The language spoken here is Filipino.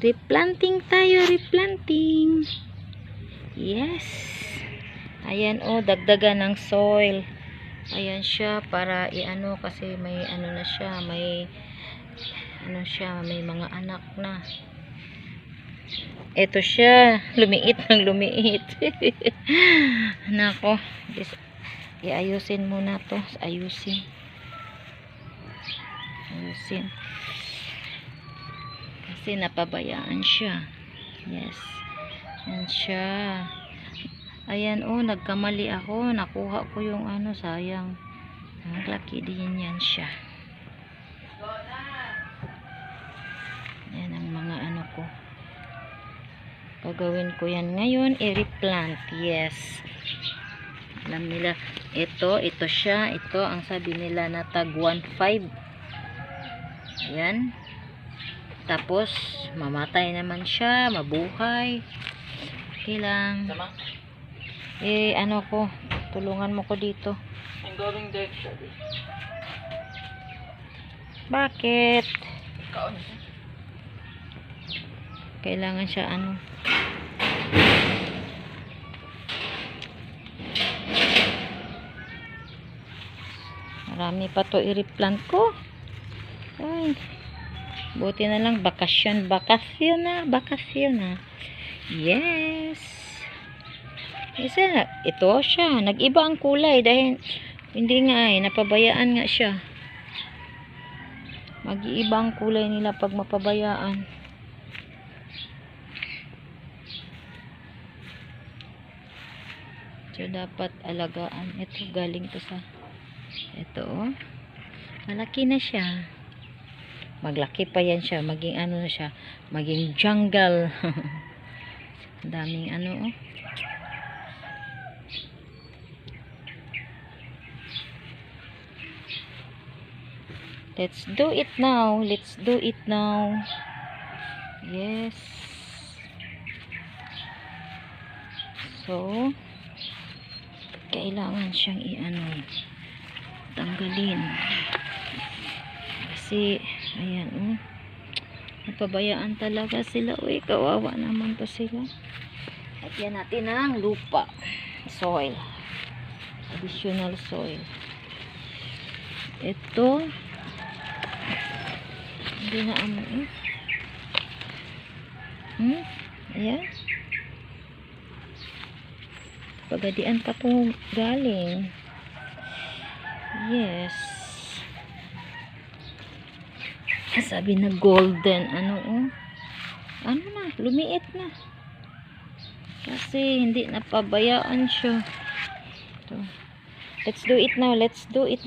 Replanting tayo, replanting. Yes. Ayan oh, dagdagan ng soil. Ayan siya para iano kasi may ano na siya, may ano siya, may mga anak na. Ito siya, lumiit ng lumiit. Nako, iayusin muna to, ayusin. Kasi napabayaan siya. Yes. Yan siya. Ayan oh, nagkamali ako. Nakuha ko yung ano, sayang. Naglaki din yan siya. Yan ang mga ano ko. Gagawin ko yan ngayon, i-replant. Yes. Alam nila, ito siya. Ito ang sabi nila na tag 1.5. Ayan. Tapos, mamatay naman siya, mabuhay. Okay lang. Ano ko, tulungan mo ko dito. I'm going there. Bakit? Kailangan siya ano. Marami pa to i-replant ko. Ay. Buti na lang bakasyon na. Yes. Isa, ito siya. Nag-iba ang kulay dahil hindi nga napabayaan nga siya. Mag-iiba ang kulay nila pag mapabayaan. So, dapat alagaan. Ito, galing to sa ito, oh. Malaki na siya. Maglaki pa yan siya. Maging ano na siya. Maging jungle. Daming ano, oh. Let's do it now. Let's do it now. Yes. So, kailangan siyang i-ano, tanggalin. Kasi, ayan, oh. Napabayaan talaga sila. Uy, kawawa naman to sila. At yan natin ang lupa. Soil. Additional soil. Ito, hindi na ano, ayan. Pagadian pa to galing. Yes. Sabi na golden, ano na, lumiit na. Kasi hindi napabayaan siya. Ito. Let's do it now. Let's do it.